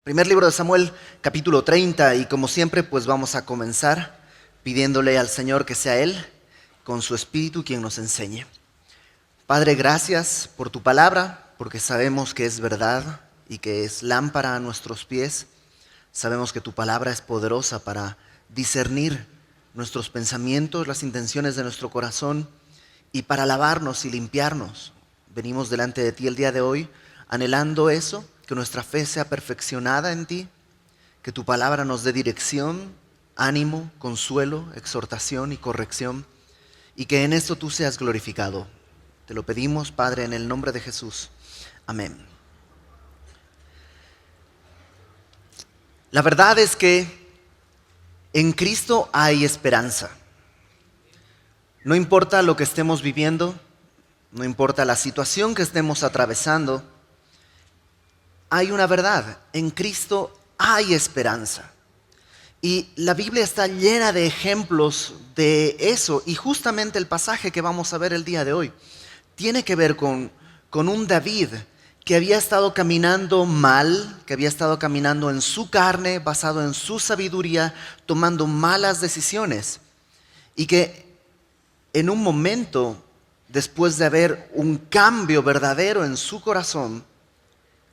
Primer libro de Samuel, capítulo 30, y como siempre, pues vamos a comenzar pidiéndole al Señor que sea Él, con su Espíritu, quien nos enseñe. Padre, gracias por tu palabra, porque sabemos que es verdad y que es lámpara a nuestros pies. Sabemos que tu palabra es poderosa para discernir nuestros pensamientos, las intenciones de nuestro corazón y para lavarnos y limpiarnos. Venimos delante de ti el día de hoy anhelando eso, que nuestra fe sea perfeccionada en ti, que tu palabra nos dé dirección, ánimo, consuelo, exhortación y corrección, y que en esto tú seas glorificado. Te lo pedimos, Padre, en el nombre de Jesús. Amén. La verdad es que en Cristo hay esperanza. No importa lo que estemos viviendo, no importa la situación que estemos atravesando, hay una verdad: en Cristo hay esperanza. Y la Biblia está llena de ejemplos de eso, y justamente el pasaje que vamos a ver el día de hoy tiene que ver con un David que había estado caminando mal, que había estado caminando en su carne, basado en su sabiduría, tomando malas decisiones, y que en un momento, después de haber un cambio verdadero en su corazón,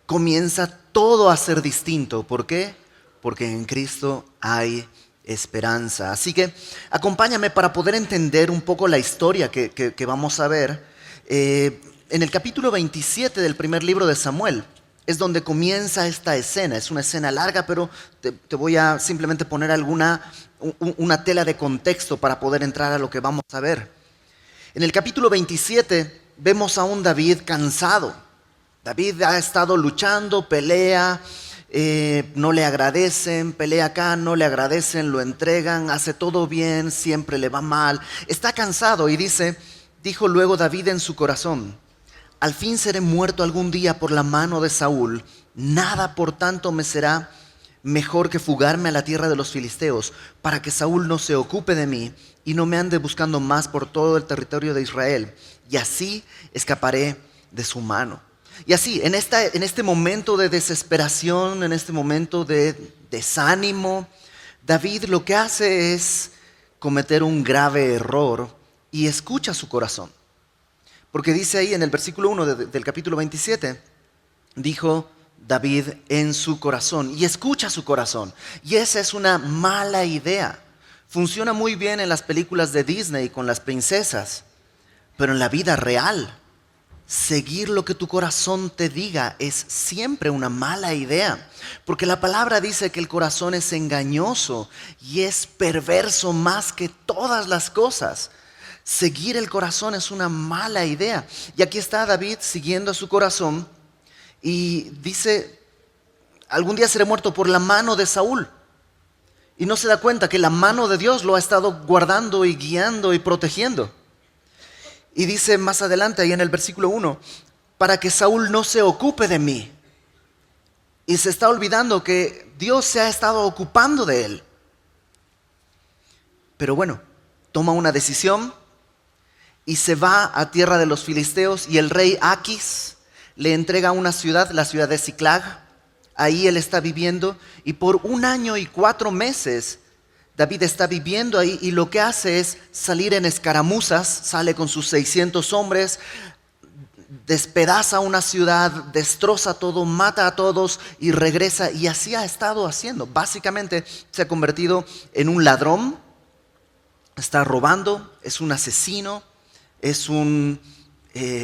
comienza todo a ser distinto. ¿Por qué? Porque en Cristo hay esperanza. Así que acompáñame para poder entender un poco la historia que vamos a ver. En el capítulo 27 del primer libro de Samuel es donde comienza esta escena. Es una escena larga, pero te voy a simplemente poner una tela de contexto para poder entrar a lo que vamos a ver. En el capítulo 27 vemos a un David cansado. David ha estado luchando, pelea, no le agradecen, pelea acá, no le agradecen, lo entregan, hace todo bien, siempre le va mal. Está cansado y dijo luego David en su corazón: al fin seré muerto algún día por la mano de Saúl. Nada por tanto me será mejor que fugarme a la tierra de los filisteos, para que Saúl no se ocupe de mí y no me ande buscando más por todo el territorio de Israel, y así escaparé de su mano. Y así, en este momento de desesperación, en este momento de desánimo, David lo que hace es cometer un grave error y escucha su corazón. Porque dice ahí en el versículo 1 del capítulo 27, dijo David en su corazón, y escucha su corazón. Y esa es una mala idea. Funciona muy bien en las películas de Disney con las princesas, pero en la vida real, seguir lo que tu corazón te diga es siempre una mala idea, porque la palabra dice que el corazón es engañoso y es perverso más que todas las cosas. Seguir el corazón es una mala idea. Y aquí está David siguiendo a su corazón y dice: algún día seré muerto por la mano de Saúl. Y no se da cuenta que la mano de Dios lo ha estado guardando y guiando y protegiendo. Y dice más adelante, ahí en el versículo 1, para que Saúl no se ocupe de mí. Y se está olvidando que Dios se ha estado ocupando de él. Pero bueno, toma una decisión y se va a tierra de los filisteos, y el rey Aquis le entrega una ciudad, la ciudad de Siclag. Ahí él está viviendo, y por 1 año y 4 meses David está viviendo ahí, y lo que hace es salir en escaramuzas. Sale con sus 600 hombres, despedaza una ciudad, destroza todo, mata a todos y regresa. Y así ha estado haciendo. Básicamente se ha convertido en un ladrón, está robando, es un asesino, es un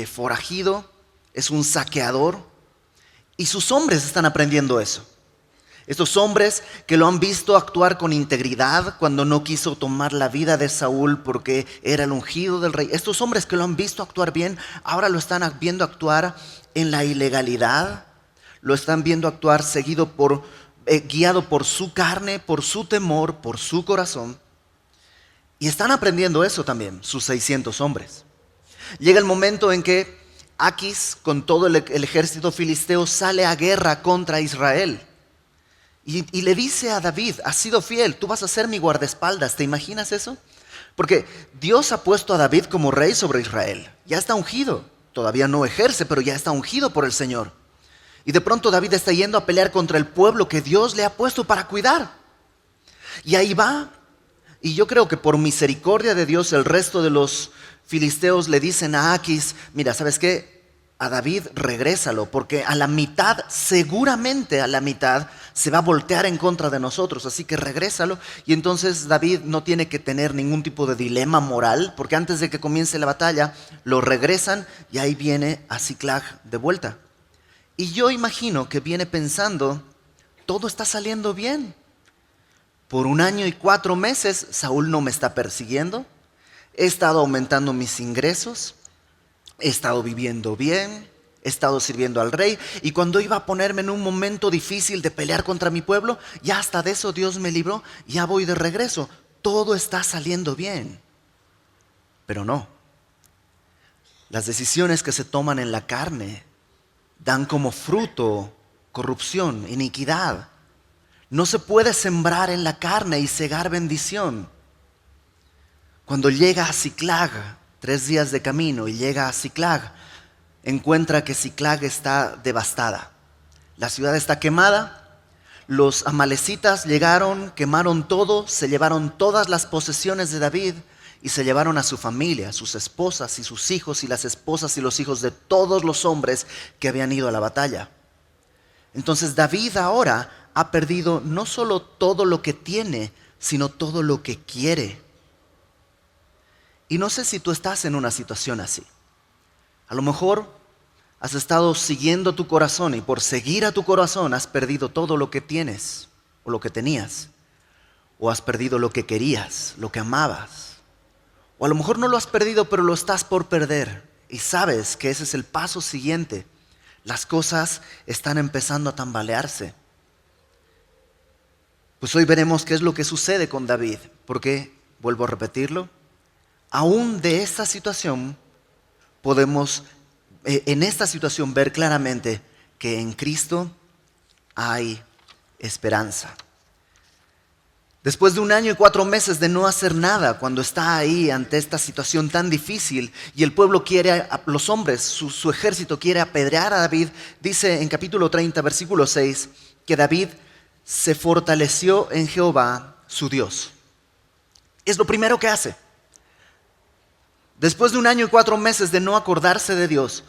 forajido, es un saqueador. Y sus hombres están aprendiendo eso. Estos hombres que lo han visto actuar con integridad cuando no quiso tomar la vida de Saúl porque era el ungido del rey. Estos hombres que lo han visto actuar bien, ahora lo están viendo actuar en la ilegalidad. Lo están viendo actuar guiado por su carne, por su temor, por su corazón. Y están aprendiendo eso también, sus 600 hombres. Llega el momento en que Aquis, con todo el ejército filisteo, sale a guerra contra Israel. Y le dice a David: has sido fiel, tú vas a ser mi guardaespaldas. ¿Te imaginas eso? Porque Dios ha puesto a David como rey sobre Israel. Ya está ungido. Todavía no ejerce, pero ya está ungido por el Señor. Y de pronto David está yendo a pelear contra el pueblo que Dios le ha puesto para cuidar. Y ahí va. Y yo creo que por misericordia de Dios el resto de los filisteos le dicen a Aquis, mira, ¿sabes qué? A David regrésalo, porque a la mitad, seguramente a la mitad, se va a voltear en contra de nosotros, así que regrésalo. Y entonces David no tiene que tener ningún tipo de dilema moral, porque antes de que comience la batalla, lo regresan y ahí viene a Ziklag de vuelta. Y yo imagino que viene pensando, todo está saliendo bien. Por 1 año y 4 meses, Saúl no me está persiguiendo. He estado aumentando mis ingresos. He estado viviendo bien. He estado sirviendo al rey. Y cuando iba a ponerme en un momento difícil de pelear contra mi pueblo, ya hasta de eso Dios me libró. Ya voy de regreso. Todo está saliendo bien. Pero no. Las decisiones que se toman en la carne dan como fruto corrupción, iniquidad. No se puede sembrar en la carne y segar bendición. Cuando llega a Ziklag, 3 días de camino, y llega a Ziklag, encuentra que Ziklag está devastada. La ciudad está quemada. Los amalecitas llegaron, quemaron todo, se llevaron todas las posesiones de David y se llevaron a su familia, sus esposas y sus hijos y las esposas y los hijos de todos los hombres que habían ido a la batalla. Entonces David ahora ha perdido no solo todo lo que tiene, sino todo lo que quiere. Y no sé si tú estás en una situación así. A lo mejor has estado siguiendo tu corazón y por seguir a tu corazón has perdido todo lo que tienes o lo que tenías. O has perdido lo que querías, lo que amabas. O a lo mejor no lo has perdido, pero lo estás por perder. Y sabes que ese es el paso siguiente. Las cosas están empezando a tambalearse. Pues hoy veremos qué es lo que sucede con David. Porque, vuelvo a repetirlo, aún de esta situación podemos en esta situación ver claramente que en Cristo hay esperanza. Después de 1 año y 4 meses de no hacer nada, cuando está ahí ante esta situación tan difícil y el pueblo quiere, los hombres, su ejército quiere apedrear a David, dice en capítulo 30, versículo 6, que David se fortaleció en Jehová, su Dios. Es lo primero que hace. Después de 1 año y 4 meses de no acordarse de Dios,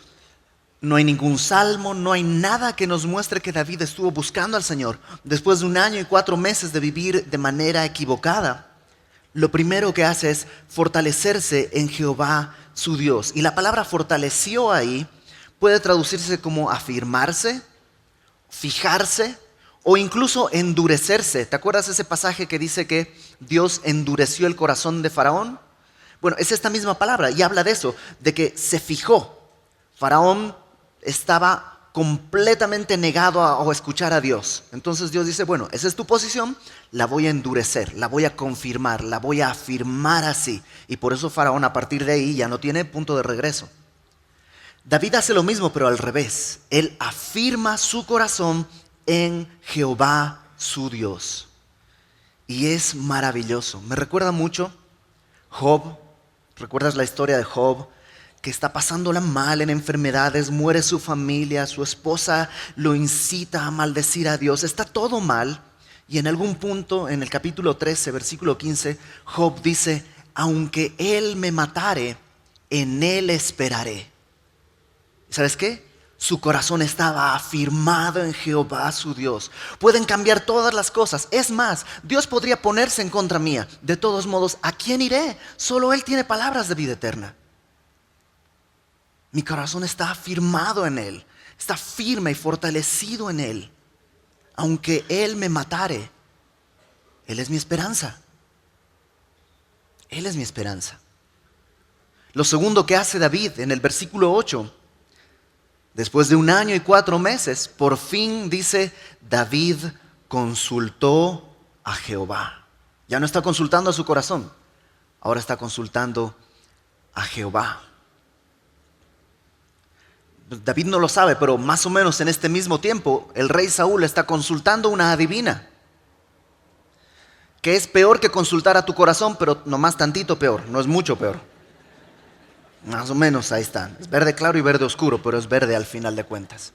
no hay ningún salmo, no hay nada que nos muestre que David estuvo buscando al Señor. Después de 1 año y 4 meses de vivir de manera equivocada, lo primero que hace es fortalecerse en Jehová, su Dios. Y la palabra fortaleció ahí puede traducirse como afirmarse, fijarse o incluso endurecerse. ¿Te acuerdas ese pasaje que dice que Dios endureció el corazón de Faraón? Bueno, es esta misma palabra y habla de eso, de que se fijó. Faraón estaba completamente negado a escuchar a Dios. Entonces Dios dice, bueno, esa es tu posición, la voy a endurecer, la voy a confirmar, la voy a afirmar así. Y por eso Faraón a partir de ahí ya no tiene punto de regreso. David hace lo mismo, pero al revés. Él afirma su corazón en Jehová, su Dios. Y es maravilloso. Me recuerda mucho Job. ¿Recuerdas la historia de Job? Que está pasándola mal en enfermedades, muere su familia, su esposa lo incita a maldecir a Dios, está todo mal. Y en algún punto, en el capítulo 13, versículo 15, Job dice, aunque él me matare, en él esperaré. ¿Sabes qué? Su corazón estaba afirmado en Jehová, su Dios. Pueden cambiar todas las cosas. Es más, Dios podría ponerse en contra mía. De todos modos, ¿a quién iré? Solo Él tiene palabras de vida eterna. Mi corazón está afirmado en Él. Está firme y fortalecido en Él. Aunque Él me matare, Él es mi esperanza. Él es mi esperanza. Lo segundo que hace David en el versículo 8, después de 1 año y 4 meses, por fin dice, David consultó a Jehová. Ya no está consultando a su corazón, ahora está consultando a Jehová. David no lo sabe, pero más o menos en este mismo tiempo, el rey Saúl está consultando una adivina. Que es peor que consultar a tu corazón, pero nomás tantito peor, no es mucho peor. Más o menos ahí está. Es verde claro y verde oscuro, pero es verde al final de cuentas.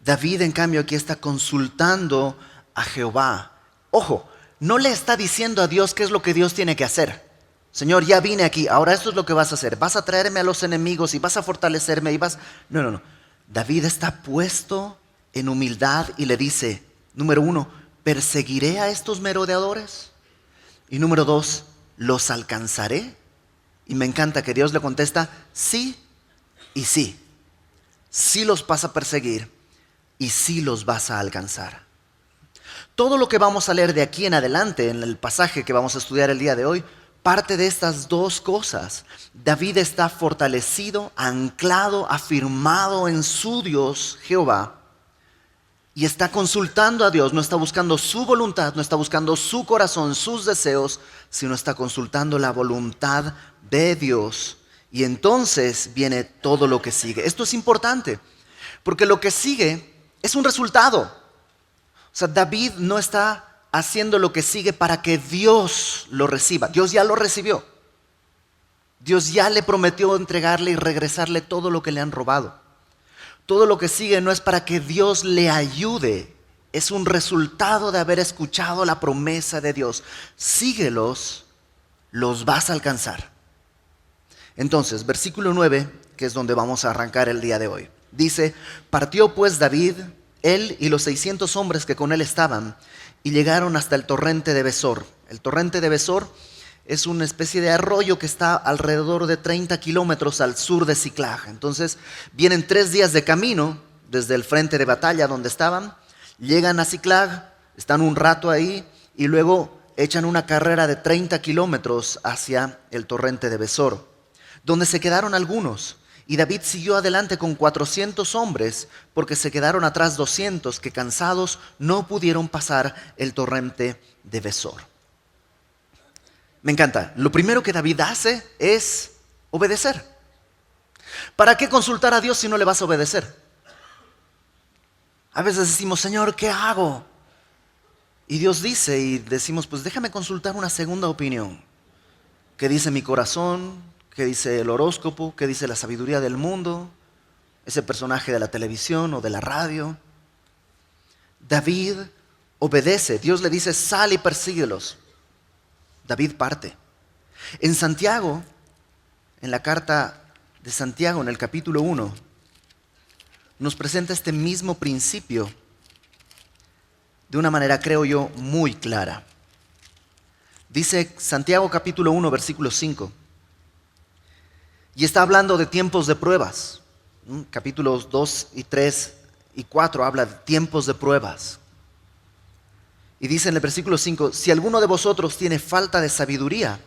David, en cambio, aquí está consultando a Jehová. Ojo, no le está diciendo a Dios qué es lo que Dios tiene que hacer. Señor, ya vine aquí, ahora esto es lo que vas a hacer. Vas a traerme a los enemigos y vas a fortalecerme y vas... No, no, no. David está puesto en humildad y le dice, número 1, ¿perseguiré a estos merodeadores? Y número 2, ¿los alcanzaré? Y me encanta que Dios le contesta, sí y sí. Sí los vas a perseguir y sí los vas a alcanzar. Todo lo que vamos a leer de aquí en adelante, en el pasaje que vamos a estudiar el día de hoy, parte de estas dos cosas. David está fortalecido, anclado, afirmado en su Dios, Jehová, y está consultando a Dios. No está buscando su voluntad, no está buscando su corazón, sus deseos, sino está consultando la voluntad de Dios. Y entonces viene todo lo que sigue. Esto es importante, porque lo que sigue es un resultado. O sea, David no está haciendo lo que sigue para que Dios lo reciba. Dios ya lo recibió. Dios ya le prometió entregarle y regresarle todo lo que le han robado. Todo lo que sigue no es para que Dios le ayude. Es un resultado de haber escuchado la promesa de Dios. Síguelos, los vas a alcanzar. Entonces, versículo 9, que es donde vamos a arrancar el día de hoy. Dice, partió pues David, él y los 600 hombres que con él estaban, y llegaron hasta el torrente de Besor. El torrente de Besor es una especie de arroyo que está alrededor de 30 kilómetros al sur de Siclag. Entonces vienen 3 días de camino desde el frente de batalla donde estaban, llegan a Siclag, están un rato ahí y luego echan una carrera de 30 kilómetros hacia el torrente de Besor, donde se quedaron algunos. Y David siguió adelante con 400 hombres, porque se quedaron atrás 200 que cansados no pudieron pasar el torrente de Besor. Me encanta. Lo primero que David hace es obedecer. ¿Para qué consultar a Dios si no le vas a obedecer? A veces decimos, Señor, ¿qué hago? Y Dios dice, y decimos, pues déjame consultar una segunda opinión. ¿Qué dice mi corazón? ¿Qué dice el horóscopo? ¿Qué dice la sabiduría del mundo? Ese personaje de la televisión o de la radio. David obedece. Dios le dice, sal y persíguelos. David parte. En Santiago, en la carta de Santiago, en el capítulo 1, nos presenta este mismo principio de una manera, creo yo, muy clara. Dice Santiago capítulo 1, versículo 5. Y está hablando de tiempos de pruebas. Capítulos 2 y 3 y 4 habla de tiempos de pruebas. Y dice en el versículo 5, si alguno de vosotros tiene falta de sabiduría.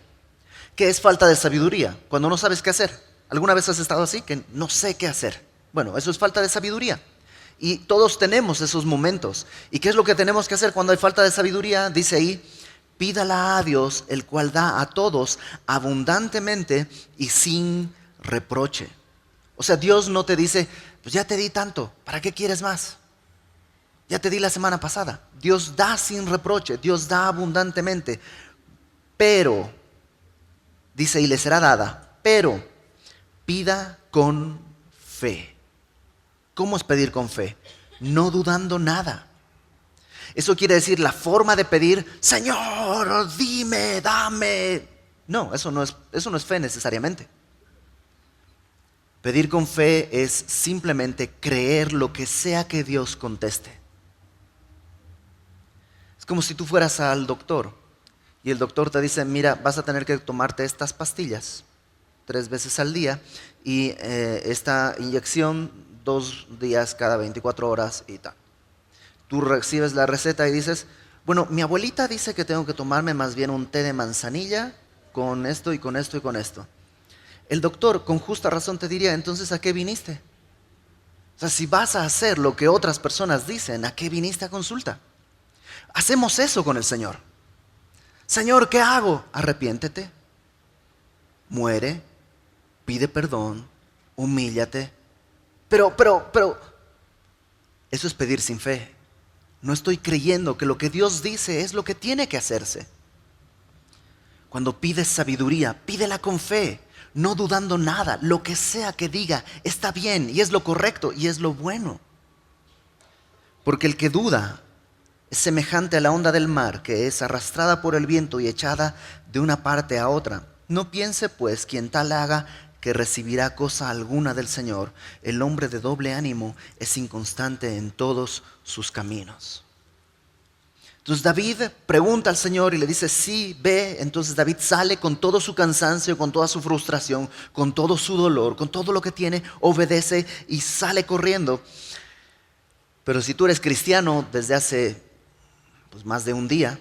¿Qué es falta de sabiduría? Cuando no sabes qué hacer. ¿Alguna vez has estado así? Que no sé qué hacer. Bueno, eso es falta de sabiduría. Y todos tenemos esos momentos. ¿Y qué es lo que tenemos que hacer cuando hay falta de sabiduría? Dice ahí, pídala a Dios, el cual da a todos abundantemente y sin reproche. O sea, Dios no te dice, pues ya te di tanto, ¿para qué quieres más? Ya te di la semana pasada. Dios da sin reproche, Dios da abundantemente. Pero, dice, y le será dada, pero pida con fe. ¿Cómo es pedir con fe? No dudando nada. Eso quiere decir la forma de pedir, Señor, dime, dame. No, eso no es fe necesariamente. Pedir con fe es simplemente creer lo que sea que Dios conteste. Es como si tú fueras al doctor y el doctor te dice, mira, vas a tener que tomarte estas pastillas 3 veces al día y esta inyección 2 días cada 24 horas y tal. Tú recibes la receta y dices, bueno, mi abuelita dice que tengo que tomarme más bien un té de manzanilla con esto y con esto y con esto. El doctor con justa razón te diría, entonces ¿a qué viniste? O sea, si vas a hacer lo que otras personas dicen, ¿a qué viniste a consulta? Hacemos eso con el Señor. Señor, ¿qué hago? Arrepiéntete, muere, pide perdón, humíllate. Pero, eso es pedir sin fe. No estoy creyendo que lo que Dios dice es lo que tiene que hacerse. Cuando pides sabiduría, pídela con fe, no dudando nada. Lo que sea que diga está bien y es lo correcto y es lo bueno. Porque el que duda es semejante a la onda del mar, que es arrastrada por el viento y echada de una parte a otra. No piense, pues, quien tal haga, que recibirá cosa alguna del Señor. El hombre de doble ánimo es inconstante en todos sus caminos. Entonces David pregunta al Señor y le dice, sí, ve. Entonces David sale con todo su cansancio, con toda su frustración, con todo su dolor, con todo lo que tiene, obedece y sale corriendo. Pero si tú eres cristiano desde hace más de un día,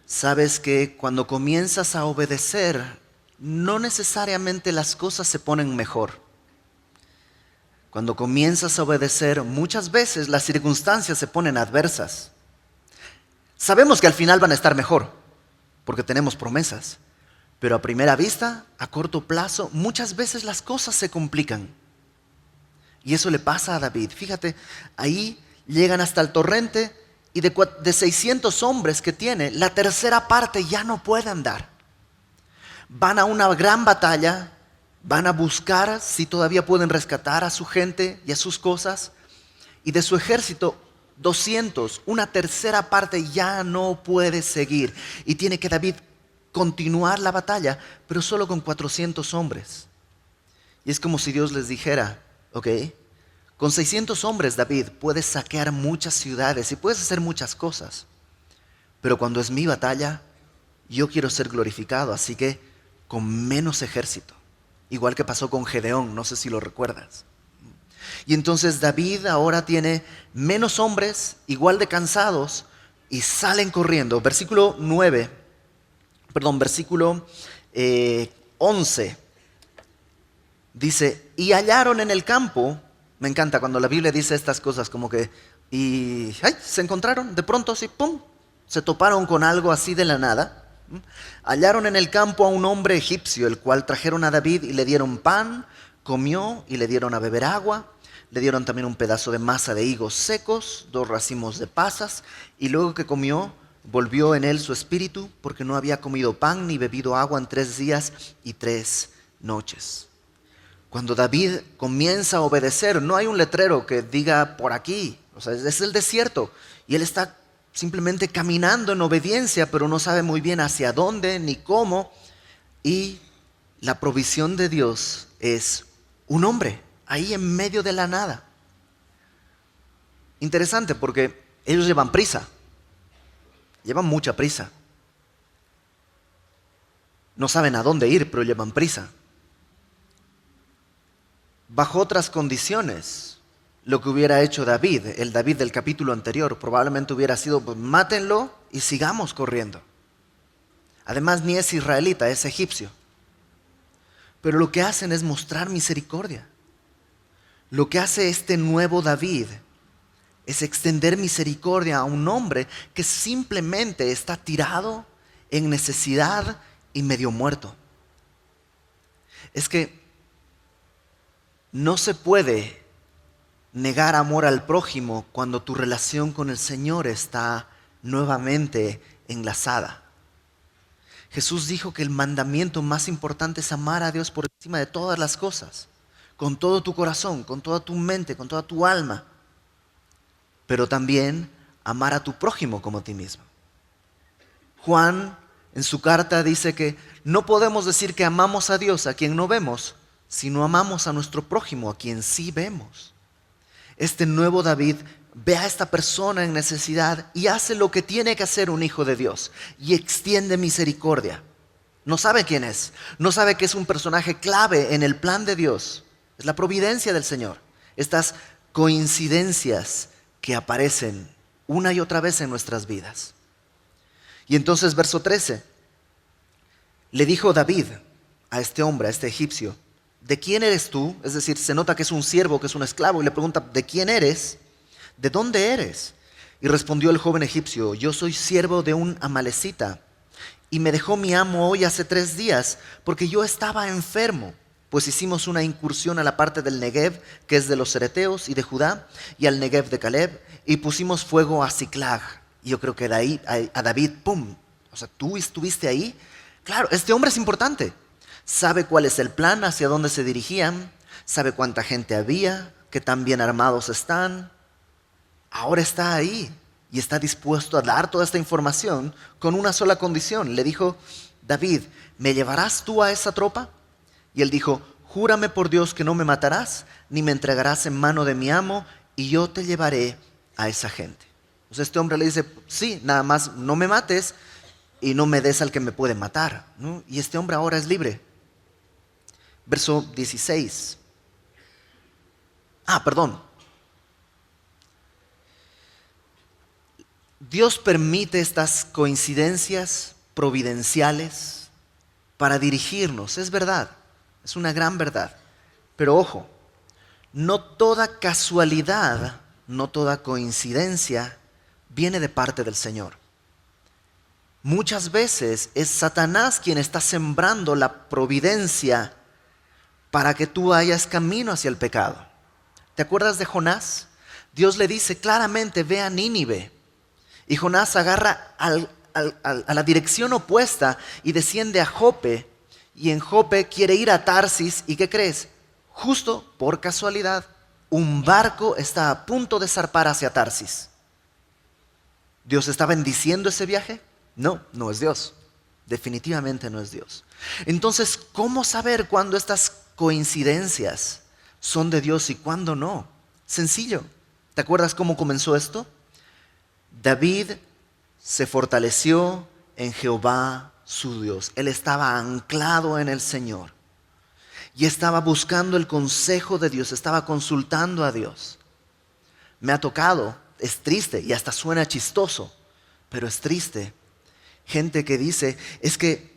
sabes que cuando comienzas a obedecer, no necesariamente las cosas se ponen mejor. Cuando comienzas a obedecer, muchas veces las circunstancias se ponen adversas. Sabemos que al final van a estar mejor, porque tenemos promesas. Pero a primera vista, a corto plazo, muchas veces las cosas se complican. Y eso le pasa a David. Fíjate, ahí llegan hasta el torrente y de 600 hombres que tiene, la tercera parte ya no puede andar. Van a una gran batalla, van a buscar si todavía pueden rescatar a su gente y a sus cosas. Y de su ejército, 200, una tercera parte ya no puede seguir. Y tiene que David continuar la batalla, pero solo con 400 hombres. Y es como si Dios les dijera, ok, con 600 hombres, David, puedes saquear muchas ciudades y puedes hacer muchas cosas. Pero cuando es mi batalla, yo quiero ser glorificado, así que con menos ejército. Igual que pasó con Gedeón, no sé si lo recuerdas. Y entonces David ahora tiene menos hombres, igual de cansados, y salen corriendo. Versículo 11. Dice, y hallaron en el campo. Me encanta cuando la Biblia dice estas cosas como que, se encontraron, de pronto así, pum, se toparon con algo así de la nada. Hallaron en el campo a un hombre egipcio, el cual trajeron a David y le dieron pan, comió y le dieron a beber agua. Le dieron también un pedazo de masa de higos secos, 2 racimos de pasas, y luego que comió, volvió en él su espíritu, porque no había comido pan ni bebido agua en 3 días y 3 noches. Cuando David comienza a obedecer, no hay un letrero que diga por aquí, o sea, es el desierto, y él está simplemente caminando en obediencia, pero no sabe muy bien hacia dónde ni cómo, y la provisión de Dios es un hombre ahí en medio de la nada. Interesante porque ellos llevan prisa, llevan mucha prisa. No saben a dónde ir, pero llevan prisa. Bajo otras condiciones, lo que hubiera hecho David, el David del capítulo anterior, probablemente hubiera sido, pues, mátenlo y sigamos corriendo. Además, ni es israelita, es egipcio. Pero lo que hacen es mostrar misericordia. Lo que hace este nuevo David es extender misericordia a un hombre que simplemente está tirado en necesidad y medio muerto. Es que no se puede negar amor al prójimo cuando tu relación con el Señor está nuevamente enlazada. Jesús dijo que el mandamiento más importante es amar a Dios por encima de todas las cosas, con todo tu corazón, con toda tu mente, con toda tu alma, pero también amar a tu prójimo como a ti mismo. Juan en su carta dice que no podemos decir que amamos a Dios a quien no vemos, si no amamos a nuestro prójimo a quien sí vemos. Este nuevo David ve a esta persona en necesidad y hace lo que tiene que hacer un hijo de Dios y extiende misericordia. No sabe quién es, no sabe que es un personaje clave en el plan de Dios. Es la providencia del Señor. Estas coincidencias que aparecen una y otra vez en nuestras vidas. Y entonces verso 13, le dijo David a este hombre, a este egipcio, ¿de quién eres tú? Es decir, se nota que es un siervo, que es un esclavo, y le pregunta, ¿de quién eres? ¿De dónde eres? Y respondió el joven egipcio, yo soy siervo de un amalecita, y me dejó mi amo hoy hace 3 días, porque yo estaba enfermo. Pues hicimos una incursión a la parte del Negev, que es de los cereteos y de Judá, y al Negev de Caleb, y pusimos fuego a Siclag. Y yo creo que de ahí a David, ¡pum! O sea, ¿tú estuviste ahí? Claro, este hombre es importante. Sabe cuál es el plan, hacia dónde se dirigían, sabe cuánta gente había, qué tan bien armados están. ahora está ahí y está dispuesto a dar toda esta información con una sola condición. Le dijo, David, ¿me llevarás tú a esa tropa? Y él dijo, júrame por Dios que no me matarás, ni me entregarás en mano de mi amo, y yo te llevaré a esa gente. Entonces este hombre le dice, sí, nada más no me mates y no me des al que me puede matar, ¿no? Y este hombre ahora es libre. Verso 16. Perdón. Dios permite estas coincidencias providenciales para dirigirnos, es verdad, es una gran verdad. Pero ojo, no toda casualidad, no toda coincidencia viene de parte del Señor. Muchas veces es Satanás quien está sembrando la providencia para que tú vayas camino hacia el pecado. ¿Te acuerdas de Jonás? Dios le dice claramente, ve a Nínive. Y Jonás agarra a la dirección opuesta y desciende a Jope. Y en Jope quiere ir a Tarsis. ¿Y qué crees? Justo por casualidad, un barco está a punto de zarpar hacia Tarsis. ¿Dios está bendiciendo ese viaje? No, no es Dios. Definitivamente no es Dios. Entonces, ¿cómo saber cuándo estas coincidencias son de Dios y cuándo no? Sencillo. ¿Te acuerdas cómo comenzó esto? David se fortaleció en Jehová su Dios. Él estaba anclado en el Señor y estaba buscando el consejo de Dios, estaba consultando a Dios. Me ha tocado, es triste y hasta suena chistoso, pero es triste. Gente que dice, es que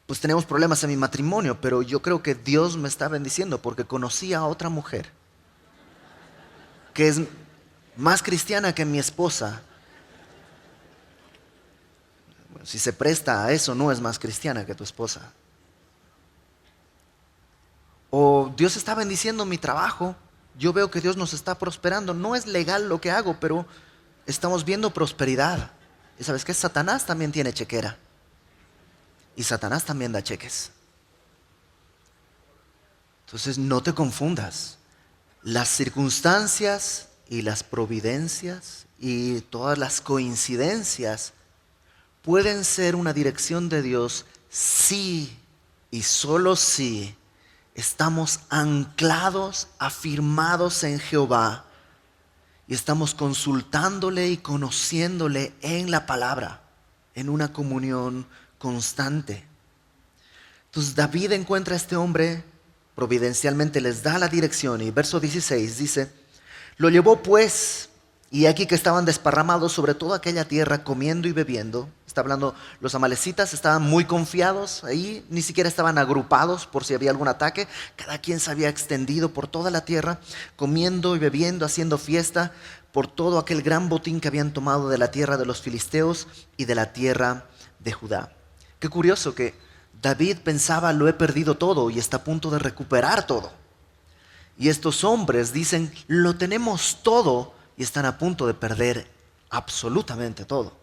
pues tenemos problemas en mi matrimonio, pero yo creo que Dios me está bendiciendo porque conocí a otra mujer que es más cristiana que mi esposa. Bueno, si se presta a eso, no es más cristiana que tu esposa. O Dios está bendiciendo mi trabajo. Yo veo que Dios nos está prosperando. No es legal lo que hago, pero estamos viendo prosperidad. Y sabes que Satanás también tiene chequera. Y Satanás también da cheques. Entonces no te confundas. Las circunstancias y las providencias y todas las coincidencias pueden ser una dirección de Dios si y solo si estamos anclados, afirmados en Jehová y estamos consultándole y conociéndole en la palabra, en una comunión constante. Entonces David encuentra a este hombre, providencialmente les da la dirección y verso 16 dice, lo llevó pues, y aquí que estaban desparramados sobre toda aquella tierra comiendo y bebiendo. Está hablando, los amalecitas estaban muy confiados ahí, ni siquiera estaban agrupados por si había algún ataque. Cada quien se había extendido por toda la tierra, comiendo y bebiendo, haciendo fiesta por todo aquel gran botín que habían tomado de la tierra de los filisteos y de la tierra de Judá. Qué curioso que David pensaba, lo he perdido todo y está a punto de recuperar todo. Y estos hombres dicen, lo tenemos todo y están a punto de perder absolutamente todo.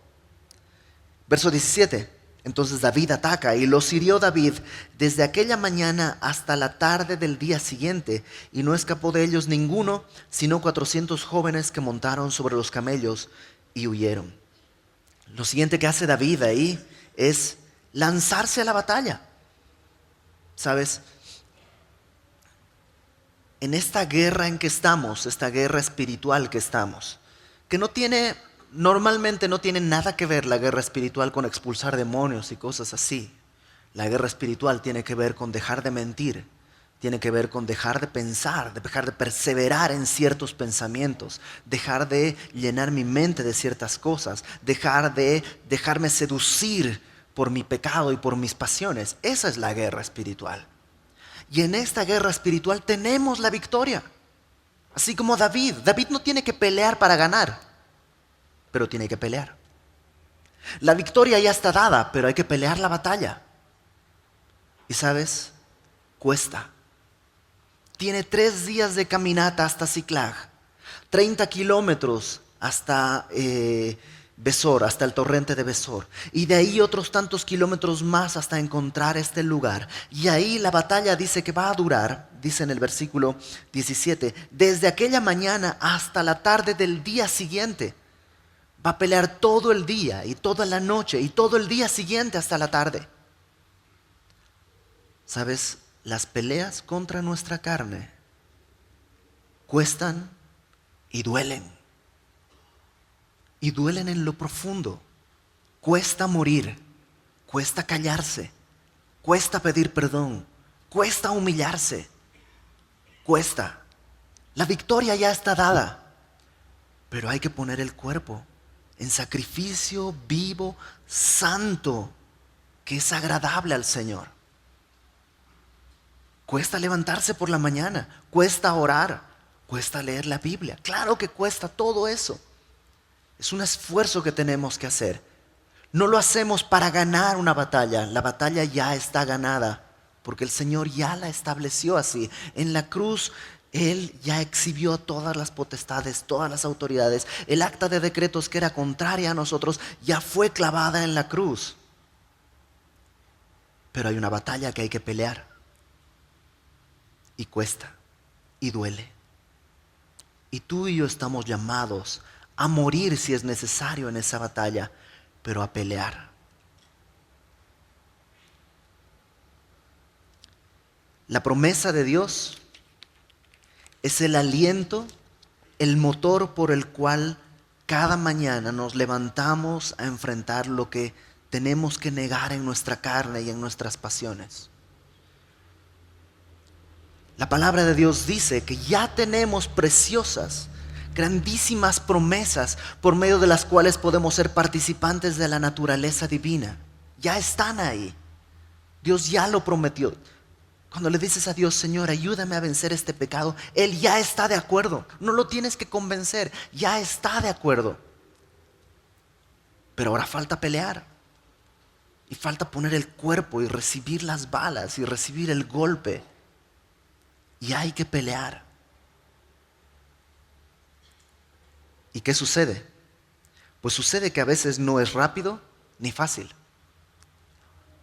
Verso 17. Entonces David ataca y los hirió David desde aquella mañana hasta la tarde del día siguiente, y no escapó de ellos ninguno, sino 400 jóvenes que montaron sobre los camellos y huyeron. Lo siguiente que hace David ahí es lanzarse a la batalla. ¿Sabes? En esta guerra en que estamos, esta guerra espiritual que estamos, que normalmente no tiene nada que ver la guerra espiritual con expulsar demonios y cosas así. La guerra espiritual tiene que ver con dejar de mentir, tiene que ver con dejar de pensar, de dejar de perseverar en ciertos pensamientos, dejar de llenar mi mente de ciertas cosas, dejar de dejarme seducir por mi pecado y por mis pasiones. Esa es la guerra espiritual. Y en esta guerra espiritual tenemos la victoria. Así como David. David no tiene que pelear para ganar, pero tiene que pelear. La victoria ya está dada, pero hay que pelear la batalla. Y sabes, cuesta. Tiene 3 días de caminata hasta Ziklag, 30 kilómetros hasta Besor, hasta el torrente de Besor. Y de ahí otros tantos kilómetros más hasta encontrar este lugar. Y ahí la batalla dice que va a durar, dice en el versículo 17, desde aquella mañana hasta la tarde del día siguiente. Va a pelear todo el día y toda la noche y todo el día siguiente hasta la tarde. ¿Sabes? Las peleas contra nuestra carne cuestan y duelen. Y duelen en lo profundo. Cuesta morir, cuesta callarse, cuesta pedir perdón, cuesta humillarse, cuesta. La victoria ya está dada, pero hay que poner el cuerpo en sacrificio vivo, santo, que es agradable al Señor. Cuesta levantarse por la mañana, cuesta orar, cuesta leer la Biblia. Claro que cuesta todo eso. Es un esfuerzo que tenemos que hacer. No lo hacemos para ganar una batalla. La batalla ya está ganada, porque el Señor ya la estableció así. En la cruz, Él ya exhibió todas las potestades, todas las autoridades. El acta de decretos que era contraria a nosotros ya fue clavada en la cruz. Pero hay una batalla que hay que pelear. Y cuesta, y duele. Y tú y yo estamos llamados a morir si es necesario en esa batalla, pero a pelear. La promesa de Dios es el aliento, el motor por el cual cada mañana nos levantamos a enfrentar lo que tenemos que negar en nuestra carne y en nuestras pasiones. La palabra de Dios dice que ya tenemos preciosas, grandísimas promesas por medio de las cuales podemos ser participantes de la naturaleza divina. Ya están ahí. Dios ya lo prometió. Cuando le dices a Dios, Señor, ayúdame a vencer este pecado, Él ya está de acuerdo. No lo tienes que convencer, ya está de acuerdo. Pero ahora falta pelear. Y falta poner el cuerpo y recibir las balas y recibir el golpe. Y hay que pelear. ¿Y qué sucede? Pues sucede que a veces no es rápido ni fácil.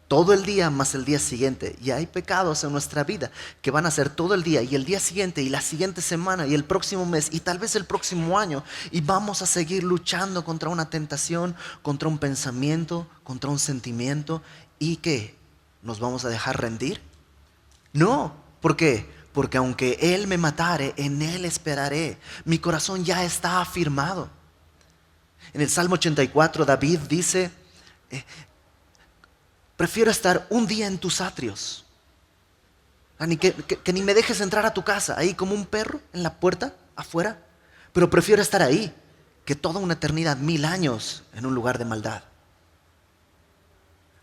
Todo el día más el día siguiente. Y hay pecados en nuestra vida que van a ser todo el día y el día siguiente y la siguiente semana y el próximo mes y tal vez el próximo año. Y vamos a seguir luchando contra una tentación, contra un pensamiento, contra un sentimiento. ¿Y qué? ¿Nos vamos a dejar rendir? No. ¿Por qué? Porque aunque Él me matare, en Él esperaré. Mi corazón ya está afirmado. En el Salmo 84 David dice, prefiero estar un día en tus atrios, que ni me dejes entrar a tu casa, ahí como un perro en la puerta, afuera. Pero prefiero estar ahí, que toda una eternidad, 1000 años, en un lugar de maldad.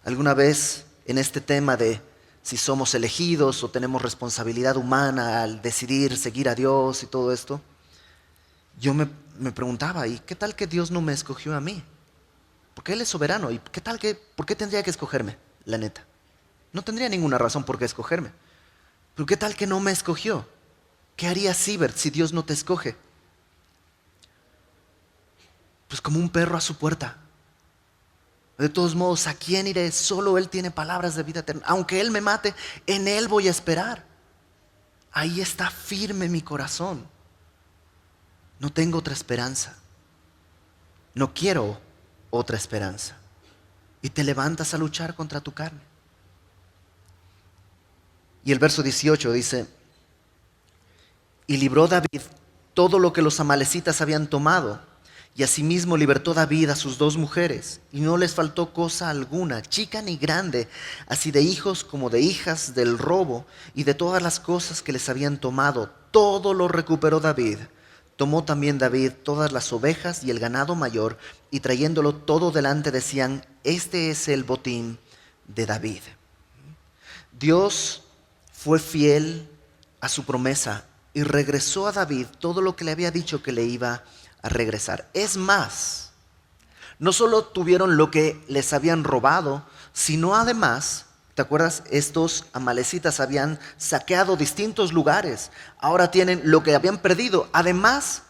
¿Alguna vez en este tema de si somos elegidos o tenemos responsabilidad humana al decidir seguir a Dios y todo esto, yo me preguntaba, ¿y qué tal que Dios no me escogió a mí? Porque Él es soberano. ¿Y por qué tendría que escogerme? La neta. No tendría ninguna razón por qué escogerme. Pero ¿qué tal que no me escogió? ¿Qué haría Sibert si Dios no te escoge? Pues como un perro a su puerta. De todos modos, ¿a quién iré? Solo Él tiene palabras de vida eterna. Aunque Él me mate, en Él voy a esperar. Ahí está firme mi corazón. No tengo otra esperanza. No quiero otra esperanza. Y te levantas a luchar contra tu carne. Y el verso 18 dice, y libró David todo lo que los amalecitas habían tomado. Y asimismo libertó David a sus 2 mujeres, y no les faltó cosa alguna, chica ni grande, así de hijos como de hijas, del robo y de todas las cosas que les habían tomado. Todo lo recuperó David. Tomó también David todas las ovejas y el ganado mayor, y trayéndolo todo delante decían, este es el botín de David. Dios fue fiel a su promesa y regresó a David todo lo que le había dicho que le iba a regresar. Es más, no solo tuvieron lo que les habían robado, sino además, ¿te acuerdas? Estos amalecitas habían saqueado distintos lugares. Ahora tienen lo que habían perdido. Además,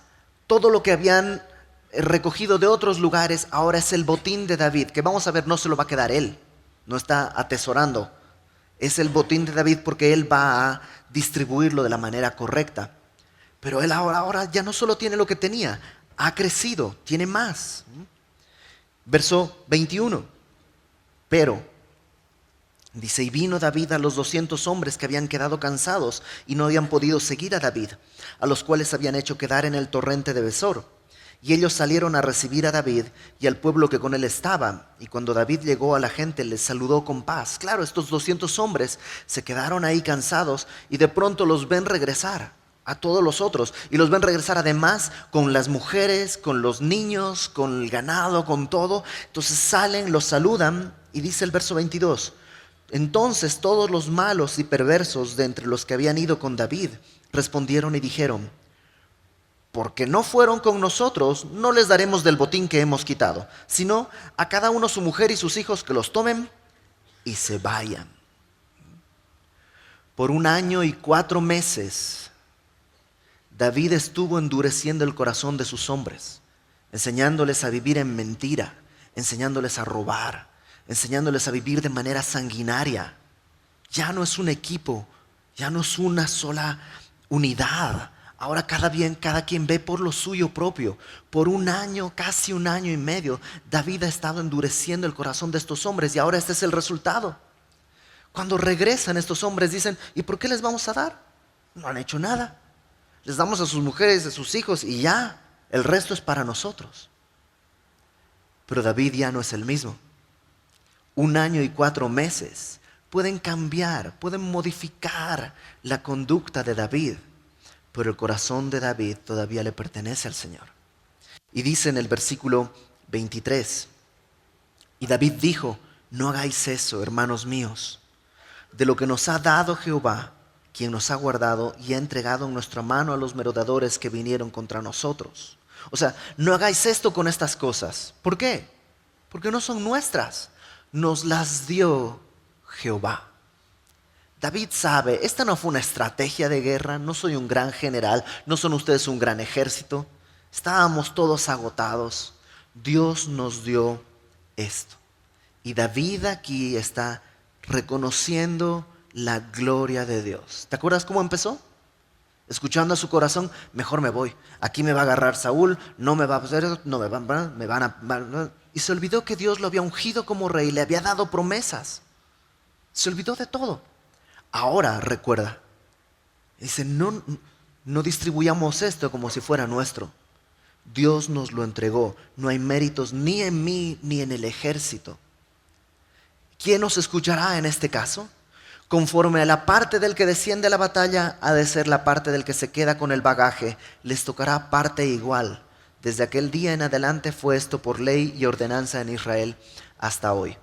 todo lo que habían recogido de otros lugares, ahora es el botín de David, que vamos a ver, no se lo va a quedar él, no está atesorando. Es el botín de David porque él va a distribuirlo de la manera correcta. Pero él ahora ya no solo tiene lo que tenía, ha crecido, tiene más. Verso 21. Pero, dice, y vino David a los 200 hombres que habían quedado cansados y no habían podido seguir a David, a los cuales habían hecho quedar en el torrente de Besor. Y ellos salieron a recibir a David y al pueblo que con él estaba. Y cuando David llegó a la gente, les saludó con paz. Claro, estos 200 hombres se quedaron ahí cansados y de pronto los ven regresar a todos los otros. Y los ven regresar además con las mujeres, con los niños, con el ganado, con todo. Entonces salen, los saludan y dice el verso 22. Entonces todos los malos y perversos de entre los que habían ido con David respondieron y dijeron: porque no fueron con nosotros, no les daremos del botín que hemos quitado, sino a cada uno su mujer y sus hijos que los tomen y se vayan. Por 1 año y 4 meses, David estuvo endureciendo el corazón de sus hombres, enseñándoles a vivir en mentira, enseñándoles a robar, enseñándoles a vivir de manera sanguinaria. Ya no es un equipo, ya no es una sola unidad. Ahora cada quien ve por lo suyo propio. Por 1 año, casi 1 año y medio, David ha estado endureciendo el corazón de estos hombres y ahora este es el resultado. Cuando regresan estos hombres dicen: ¿y por qué les vamos a dar? No han hecho nada. Les damos a sus mujeres, a sus hijos y ya, el resto es para nosotros. Pero David ya no es el mismo. 1 año y 4 meses pueden cambiar, pueden modificar la conducta de David. Pero el corazón de David todavía le pertenece al Señor. Y dice en el versículo 23, y David dijo: no hagáis eso, hermanos míos, de lo que nos ha dado Jehová, quien nos ha guardado y ha entregado en nuestra mano a los merodeadores que vinieron contra nosotros. O sea, no hagáis esto con estas cosas. ¿Por qué? Porque no son nuestras, nos las dio Jehová. David sabe, esta no fue una estrategia de guerra, no soy un gran general, no son ustedes un gran ejército. Estábamos todos agotados. Dios nos dio esto. Y David aquí está reconociendo la gloria de Dios. ¿Te acuerdas cómo empezó? Escuchando a su corazón: mejor me voy. Aquí me va a agarrar Saúl, no me va a hacer, no me van a... Y se olvidó que Dios lo había ungido como rey, le había dado promesas. Se olvidó de todo. Ahora recuerda, dice: no distribuyamos esto como si fuera nuestro. Dios nos lo entregó. No hay méritos ni en mí ni en el ejército. ¿Quién nos escuchará en este caso? Conforme a la parte del que desciende a la batalla, ha de ser la parte del que se queda con el bagaje. Les tocará parte igual. Desde aquel día en adelante fue esto por ley y ordenanza en Israel hasta hoy.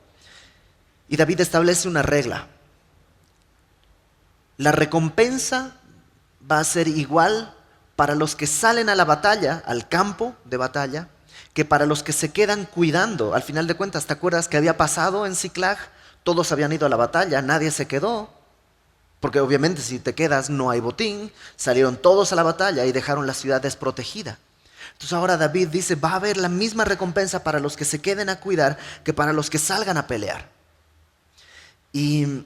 Y David establece una regla. La recompensa va a ser igual para los que salen a la batalla, al campo de batalla, que para los que se quedan cuidando. Al final de cuentas, ¿te acuerdas que había pasado en Siclag? Todos habían ido a la batalla, nadie se quedó, porque obviamente si te quedas no hay botín. Salieron todos a la batalla y dejaron la ciudad desprotegida. Entonces ahora David dice: va a haber la misma recompensa para los que se queden a cuidar que para los que salgan a pelear. Y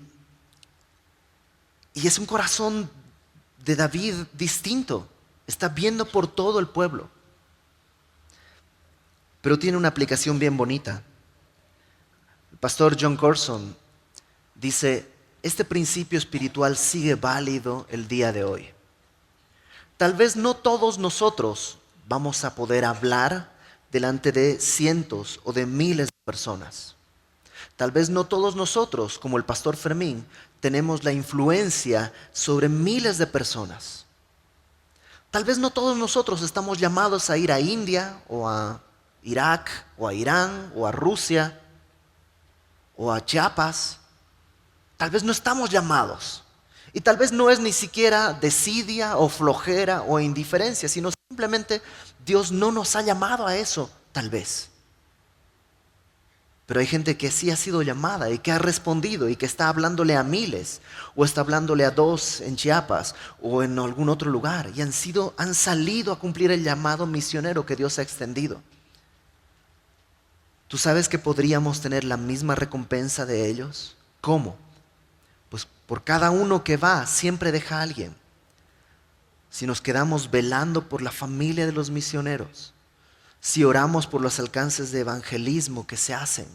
es un corazón de David distinto. Está viendo por todo el pueblo. Pero tiene una aplicación bien bonita. El pastor John Corson dice: este principio espiritual sigue válido el día de hoy. Tal vez no todos nosotros vamos a poder hablar delante de cientos o de miles de personas. Tal vez no todos nosotros, como el pastor Fermín, tenemos la influencia sobre miles de personas. Tal vez no todos nosotros estamos llamados a ir a India o a Irak o a Irán o a Rusia o a Chiapas. Tal vez no estamos llamados. Y tal vez no es ni siquiera desidia o flojera o indiferencia, sino simplemente Dios no nos ha llamado a eso, tal vez. Pero hay gente que sí ha sido llamada y que ha respondido y que está hablándole a miles, o está hablándole a 2 en Chiapas o en algún otro lugar, y han salido a cumplir el llamado misionero que Dios ha extendido. ¿Tú sabes que podríamos tener la misma recompensa de ellos? ¿Cómo? Pues por cada uno que va, siempre deja a alguien. Si nos quedamos velando por la familia de los misioneros, si oramos por los alcances de evangelismo que se hacen,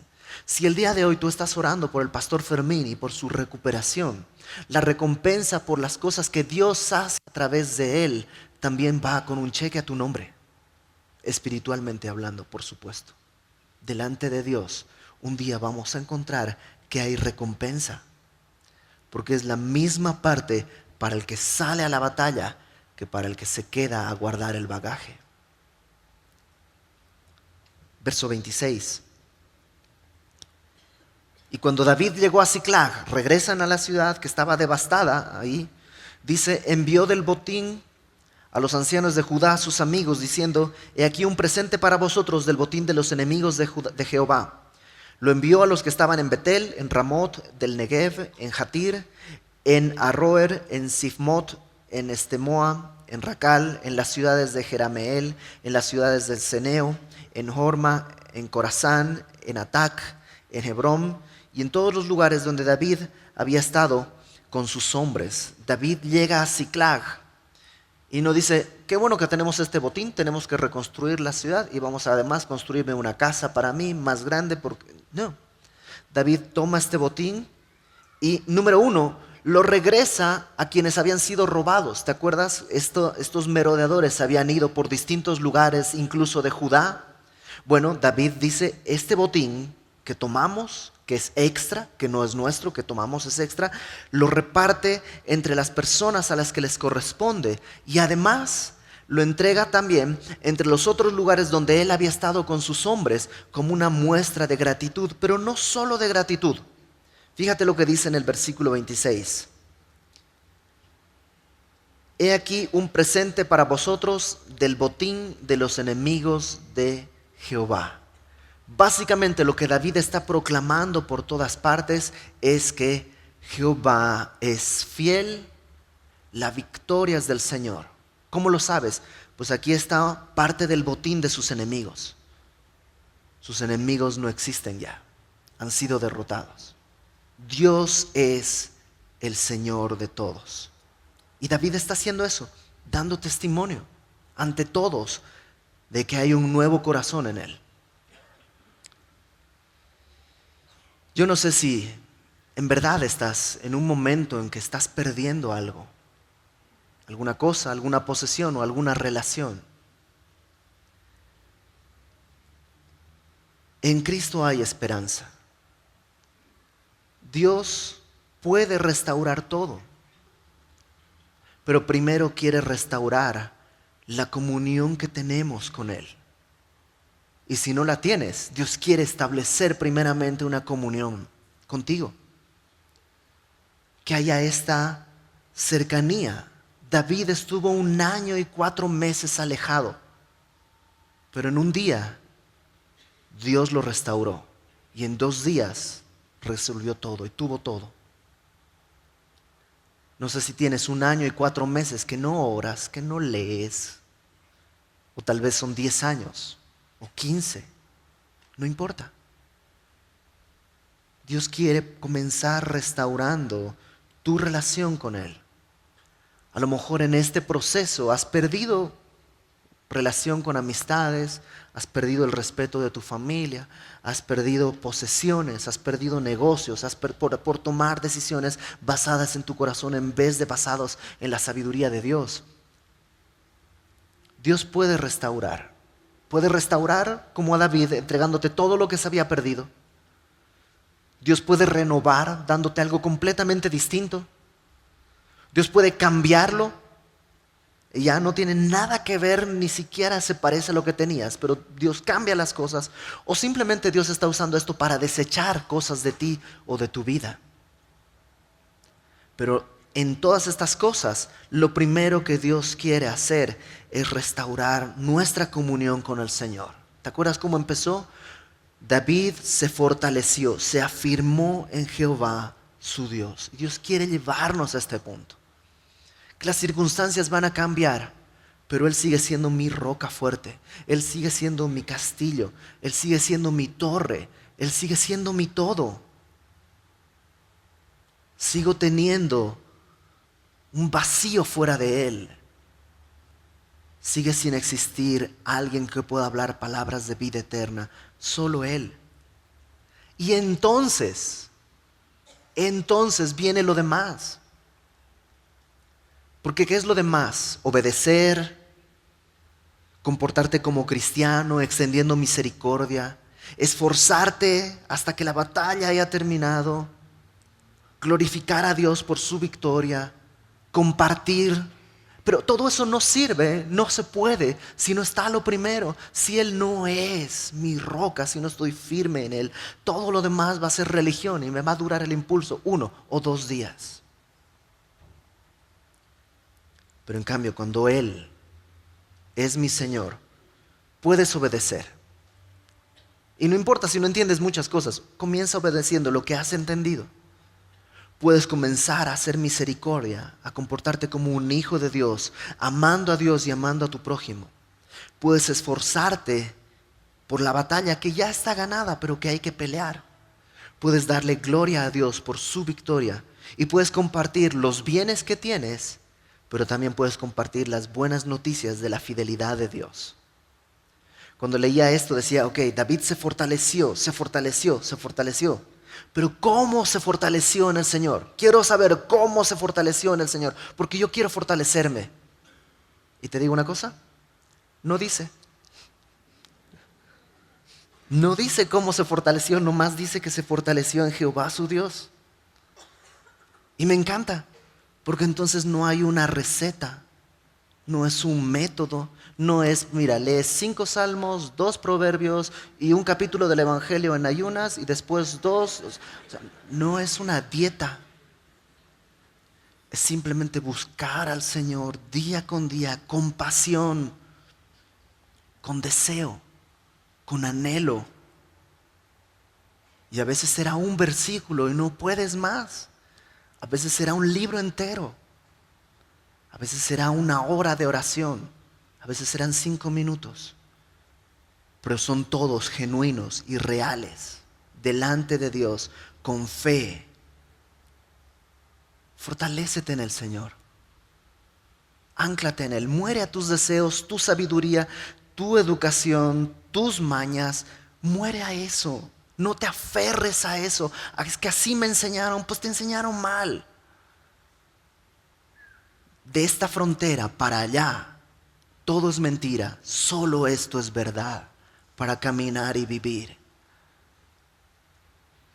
si el día de hoy tú estás orando por el pastor Fermín y por su recuperación, la recompensa por las cosas que Dios hace a través de él también va con un cheque a tu nombre, espiritualmente hablando, por supuesto. Delante de Dios, un día vamos a encontrar que hay recompensa, porque es la misma parte para el que sale a la batalla que para el que se queda a guardar el bagaje. Verso 26. Y cuando David llegó a Siclag, regresan a la ciudad que estaba devastada ahí, dice, envió del botín a los ancianos de Judá, a sus amigos, diciendo, he aquí un presente para vosotros del botín de los enemigos de Jehová. Lo envió a los que estaban en Betel, en Ramot del Negev, en Jatir, en Aroer, en Sifmot, en Estemoa, en Racal, en las ciudades de Jerameel, en las ciudades del Ceneo, en Horma, en Corazán, en Atac, en Hebrón, y en todos los lugares donde David había estado con sus hombres. David llega a Siclag y no dice, qué bueno que tenemos este botín, tenemos que reconstruir la ciudad y vamos a además construirme una casa para mí más grande. No, David toma este botín y número 1, lo regresa a quienes habían sido robados. ¿Te acuerdas? Estos merodeadores habían ido por distintos lugares, incluso de Judá. Bueno, David dice, este botín que tomamos, que es extra, que no es nuestro, que tomamos es extra, lo reparte entre las personas a las que les corresponde y además lo entrega también entre los otros lugares donde él había estado con sus hombres como una muestra de gratitud, pero no solo de gratitud. Fíjate lo que dice en el versículo 26. He aquí un presente para vosotros del botín de los enemigos de Jehová. Básicamente lo que David está proclamando por todas partes es que Jehová es fiel, la victoria es del Señor. ¿Cómo lo sabes? Pues aquí está parte del botín de sus enemigos. Sus enemigos no existen ya, han sido derrotados. Dios es el Señor de todos. Y David está haciendo eso, dando testimonio ante todos de que hay un nuevo corazón en él. Yo no sé si en verdad estás en un momento en que estás perdiendo algo, alguna cosa, alguna posesión o alguna relación. En Cristo hay esperanza. Dios puede restaurar todo, pero primero quiere restaurar la comunión que tenemos con Él. Y si no la tienes, Dios quiere establecer primeramente una comunión contigo. Que haya esta cercanía. David estuvo 1 año y 4 meses alejado, pero en un día Dios lo restauró y en 2 días resolvió todo y tuvo todo. No sé si tienes 1 año y 4 meses que no oras, que no lees, o tal vez son 10 años o 15, no importa. Dios quiere comenzar restaurando tu relación con Él. A lo mejor en este proceso has perdido relación con amistades, has perdido el respeto de tu familia, has perdido posesiones, has perdido negocios, por tomar decisiones basadas en tu corazón en vez de basadas en la sabiduría de Dios. Dios puede restaurar como a David, entregándote todo lo que se había perdido. Dios puede renovar, dándote algo completamente distinto. Dios puede cambiarlo. Y ya no tiene nada que ver, ni siquiera se parece a lo que tenías, pero Dios cambia las cosas. O simplemente Dios está usando esto para desechar cosas de ti o de tu vida. Pero en todas estas cosas, lo primero que Dios quiere hacer es restaurar nuestra comunión con el Señor. ¿Te acuerdas cómo empezó? David se fortaleció, se afirmó en Jehová su Dios. Y Dios quiere llevarnos a este punto. Que las circunstancias van a cambiar, pero Él sigue siendo mi roca fuerte. Él sigue siendo mi castillo. Él sigue siendo mi torre. Él sigue siendo mi todo. Sigo teniendo un vacío fuera de Él. Sigue sin existir alguien que pueda hablar palabras de vida eterna. Solo Él. Y entonces viene lo demás. Porque ¿qué es lo demás? Obedecer, comportarte como cristiano, extendiendo misericordia, esforzarte hasta que la batalla haya terminado, glorificar a Dios por su victoria, compartir. Pero todo eso no sirve, no se puede si no está lo primero. Si Él no es mi roca, si no estoy firme en Él, todo lo demás va a ser religión y me va a durar el impulso 1 o 2 días. Pero en cambio, cuando Él es mi Señor, puedes obedecer. Y no importa si no entiendes muchas cosas, comienza obedeciendo lo que has entendido. Puedes comenzar a hacer misericordia, a comportarte como un hijo de Dios, amando a Dios y amando a tu prójimo. Puedes esforzarte por la batalla que ya está ganada, pero que hay que pelear. Puedes darle gloria a Dios por su victoria y puedes compartir los bienes que tienes, pero también puedes compartir las buenas noticias de la fidelidad de Dios. Cuando leía esto decía, ok, David se fortaleció. Pero ¿cómo se fortaleció en el Señor? Quiero saber cómo se fortaleció en el Señor, porque yo quiero fortalecerme. Y te digo una cosa, no dice. No dice cómo se fortaleció, nomás dice que se fortaleció en Jehová su Dios. Y me encanta, porque entonces no hay una receta, no es un método, no es, mira, lees 5 salmos, 2 proverbios y un capítulo del Evangelio en ayunas y después 2. O sea, no es una dieta. Es simplemente buscar al Señor día con día, con pasión, con deseo, con anhelo. Y a veces será un versículo y no puedes más. A veces será un libro entero. A veces será una hora de oración. A veces serán 5 minutos. Pero son todos genuinos y reales. Delante de Dios, con fe. Fortalécete en el Señor. Ánclate en Él. Muere a tus deseos, tu sabiduría, tu educación, tus mañas. Muere a eso. No te aferres a eso. Es que así me enseñaron, pues te enseñaron mal. De esta frontera para allá, todo es mentira. Solo esto es verdad para caminar y vivir.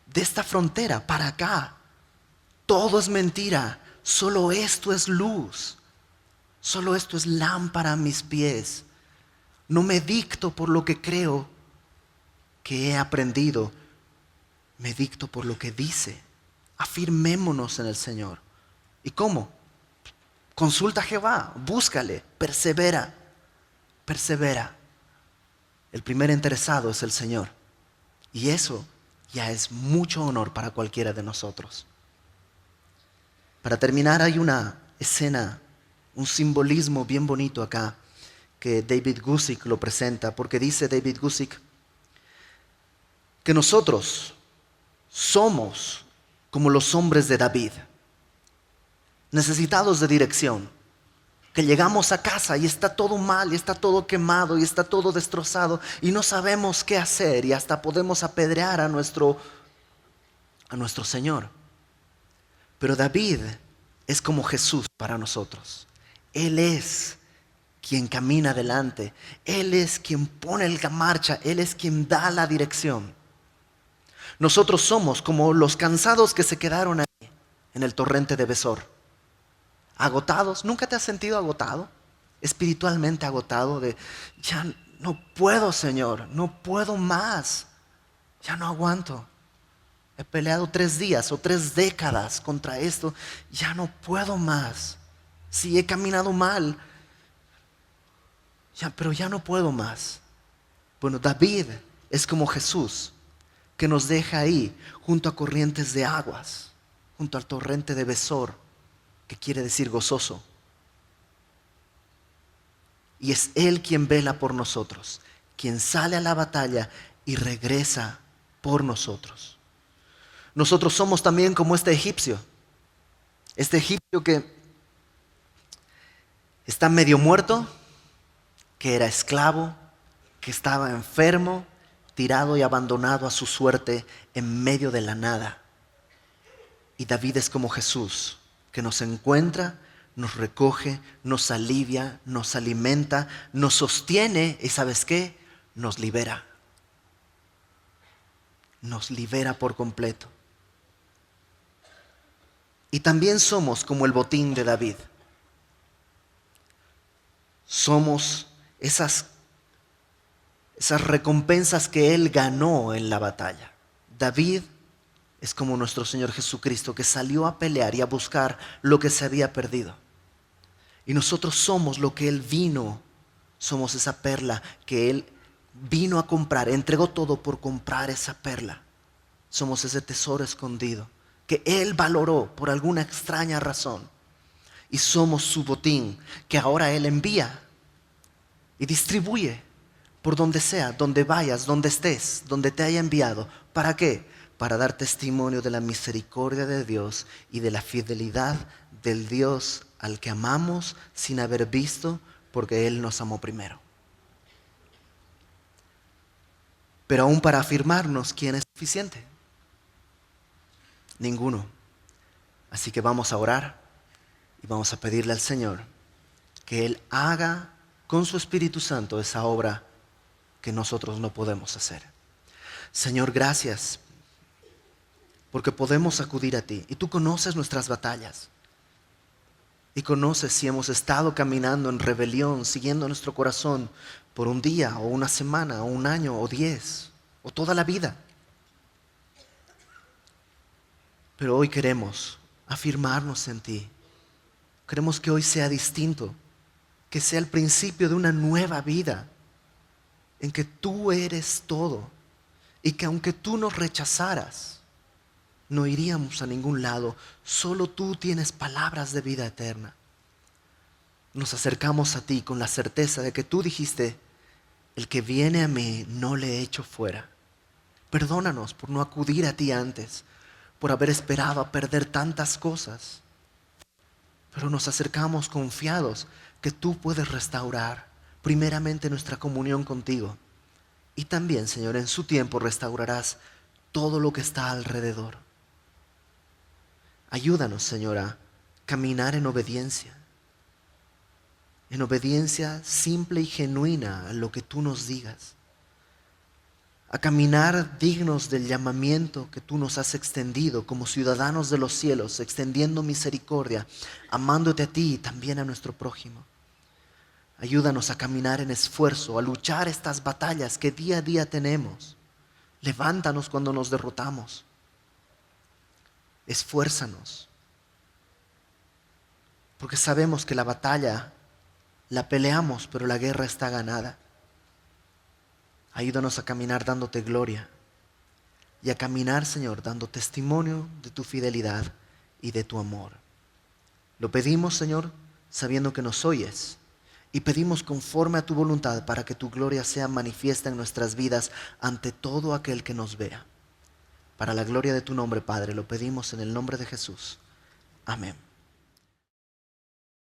De esta frontera para acá, todo es mentira. Solo esto es luz. Solo esto es lámpara a mis pies. No me dicto por lo que creo que he aprendido. Me dicto por lo que dice. Afirmémonos en el Señor. ¿Y cómo? Consulta a Jehová, búscale, persevera. El primer interesado es el Señor. Y eso ya es mucho honor para cualquiera de nosotros. Para terminar, hay una escena, un simbolismo bien bonito acá que David Guzik lo presenta, porque dice David Guzik que nosotros somos como los hombres de David, necesitados de dirección. Que llegamos a casa y está todo mal, y está todo quemado, y está todo destrozado, y no sabemos qué hacer, y hasta podemos apedrear a nuestro Señor. Pero David es como Jesús para nosotros. Él es quien camina adelante, Él es quien pone la marcha, Él es quien da la dirección. Nosotros somos como los cansados que se quedaron ahí en el torrente de Besor. Agotados. ¿Nunca te has sentido agotado? Espiritualmente agotado de, ya no puedo, Señor, no puedo más. Ya no aguanto. He peleado 3 días o 3 décadas contra esto. Ya no puedo más. Sí, he caminado mal. Pero ya no puedo más. Bueno, David es como Jesús, que nos deja ahí junto a corrientes de aguas, junto al torrente de Besor, que quiere decir gozoso. Y es Él quien vela por nosotros, quien sale a la batalla y regresa por nosotros. Nosotros somos también como este egipcio que está medio muerto, que era esclavo, que estaba enfermo, tirado y abandonado a su suerte en medio de la nada. Y David es como Jesús, que nos encuentra, nos recoge, nos alivia, nos alimenta, nos sostiene y ¿sabes qué? Nos libera. Nos libera por completo. Y también somos como el botín de David. Somos esas recompensas que él ganó en la batalla. David es como nuestro Señor Jesucristo, que salió a pelear y a buscar lo que se había perdido. Y nosotros somos lo que Él vino, somos esa perla que Él vino a comprar, entregó todo por comprar esa perla. Somos ese tesoro escondido que Él valoró por alguna extraña razón. Y somos su botín que ahora Él envía y distribuye por donde sea, donde vayas, donde estés, donde te haya enviado. ¿Para qué? Para dar testimonio de la misericordia de Dios y de la fidelidad del Dios al que amamos sin haber visto, porque Él nos amó primero. Pero aún para afirmarnos, ¿quién es suficiente? Ninguno. Así que vamos a orar y vamos a pedirle al Señor que Él haga con su Espíritu Santo esa obra que nosotros no podemos hacer. Señor, gracias porque podemos acudir a ti y tú conoces nuestras batallas y conoces si hemos estado caminando en rebelión, siguiendo nuestro corazón por un día o una semana o un año o 10 o toda la vida. Pero hoy queremos afirmarnos en ti. Queremos que hoy sea distinto, que sea el principio de una nueva vida en que tú eres todo y que aunque tú nos rechazaras, no iríamos a ningún lado. Solo tú tienes palabras de vida eterna. Nos acercamos a ti con la certeza de que tú dijiste: el que viene a mí no le echo fuera. Perdónanos por no acudir a ti antes, por haber esperado a perder tantas cosas. Pero nos acercamos confiados que tú puedes restaurar primeramente nuestra comunión contigo. Y también, Señor, en su tiempo restaurarás todo lo que está alrededor. Ayúdanos, Señor, a caminar en obediencia simple y genuina a lo que tú nos digas, a caminar dignos del llamamiento que tú nos has extendido como ciudadanos de los cielos, extendiendo misericordia, amándote a ti y también a nuestro prójimo. Ayúdanos a caminar en esfuerzo, a luchar estas batallas que día a día tenemos. Levántanos cuando nos derrotamos. Esfuérzanos, porque sabemos que la batalla la peleamos, pero la guerra está ganada. Ayúdanos a caminar dándote gloria y a caminar, Señor, dando testimonio de tu fidelidad y de tu amor. Lo pedimos, Señor, sabiendo que nos oyes, y pedimos conforme a tu voluntad para que tu gloria sea manifiesta en nuestras vidas ante todo aquel que nos vea. Para la gloria de tu nombre, Padre, lo pedimos en el nombre de Jesús. Amén.